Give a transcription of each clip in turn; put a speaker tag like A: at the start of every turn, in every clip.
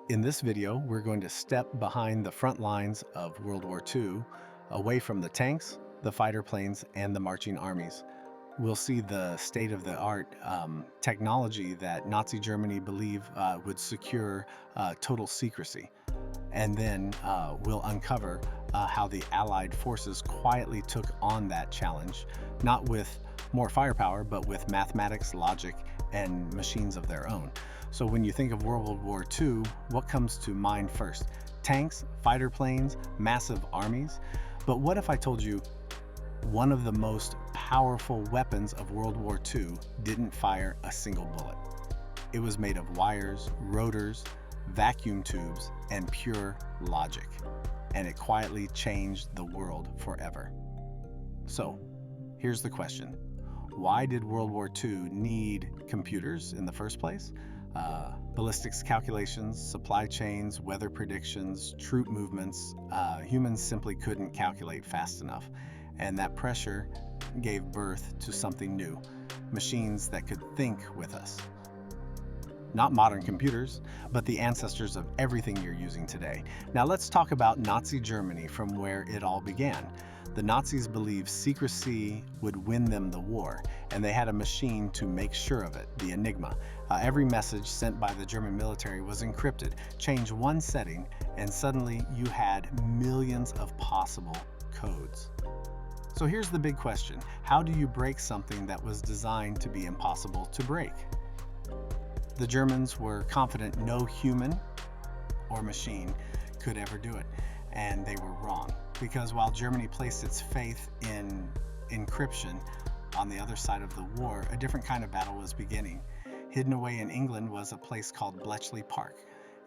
A: In this video, we're going to step behind the front lines of World War II, away from the tanks, the fighter planes, and the marching armies. We'll see the state-of-the-art technology that Nazi Germany believed would secure total secrecy. And then we'll uncover how the Allied forces quietly took on that challenge, not with more firepower, but with mathematics, logic, and machines of their own. So when you think of World War II, what comes to mind first? Tanks, fighter planes, massive armies? But what if I told you one of the most powerful weapons of World War II didn't fire a single bullet? It was made of wires, rotors, vacuum tubes, and pure logic. And it quietly changed the world forever. So, here's the question. Why did World War II need computers in the first place? Ballistics calculations, supply chains, weather predictions, troop movements, humans simply couldn't calculate fast enough. And that pressure gave birth to something new, machines that could think with us. Not modern computers, but the ancestors of everything you're using today. Now let's talk about Nazi Germany from where it all began. The Nazis believed secrecy would win them the war, and they had a machine to make sure of it, the Enigma. Every message sent by the German military was encrypted. Change one setting, and suddenly you had millions of possible codes. So here's the big question. How do you break something that was designed to be impossible to break? The Germans were confident no human or machine could ever do it, and they were wrong. Because while Germany placed its faith in encryption, on the other side of the war, a different kind of battle was beginning. Hidden away in England was a place called Bletchley Park.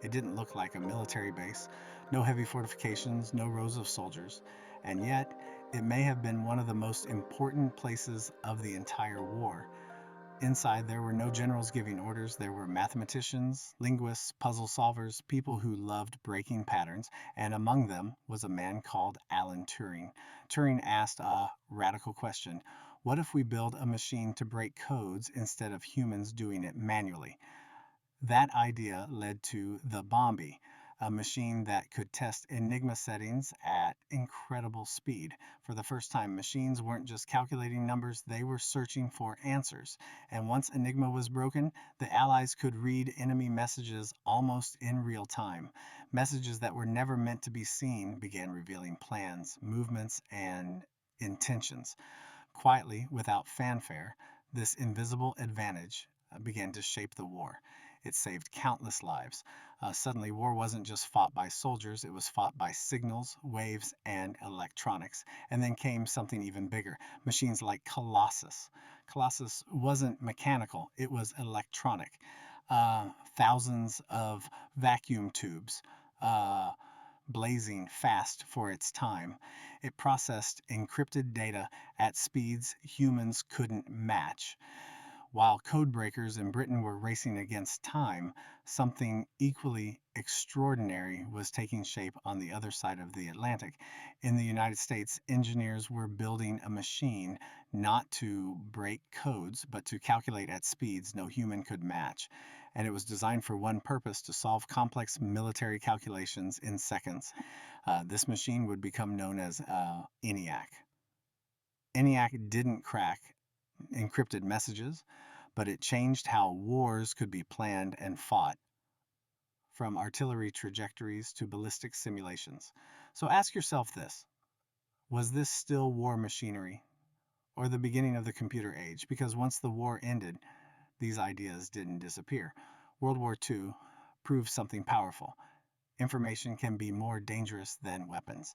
A: It didn't look like a military base, no heavy fortifications, no rows of soldiers, and yet it may have been one of the most important places of the entire war. Inside, there were no generals giving orders. There were mathematicians, linguists, puzzle solvers, people who loved breaking patterns, and among them was a man called Alan Turing. Turing asked a radical question. What if we build a machine to break codes instead of humans doing it manually? That idea led to the Bombi, a machine that could test Enigma settings at incredible speed. For the first time, machines weren't just calculating numbers, they were searching for answers. And once Enigma was broken, the Allies could read enemy messages almost in real time. Messages that were never meant to be seen began revealing plans, movements, and intentions. Quietly, without fanfare, this invisible advantage began to shape the war. It saved countless lives. Suddenly, war wasn't just fought by soldiers, it was fought by signals, waves, and electronics. And then came something even bigger, machines like Colossus. Colossus wasn't mechanical, it was electronic. Thousands of vacuum tubes. Blazing fast for its time. It processed encrypted data at speeds humans couldn't match. While code breakers in Britain were racing against time, something equally extraordinary was taking shape on the other side of the Atlantic. In the United States, engineers were building a machine not to break codes, but to calculate at speeds no human could match. And it was designed for one purpose, to solve complex military calculations in seconds. This machine would become known as ENIAC. ENIAC didn't crack encrypted messages, but it changed how wars could be planned and fought, from artillery trajectories to ballistic simulations. So ask yourself this. Was this still war machinery or the beginning of the computer age? Because once the war ended, these ideas didn't disappear. World War II proved something powerful. Information can be more dangerous than weapons.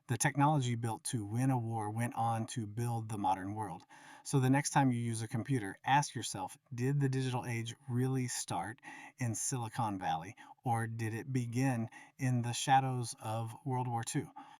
A: The technology built to win a war went on to build the modern world. So the next time you use a computer, ask yourself, did the digital age really start in Silicon Valley, or did it begin in the shadows of World War II?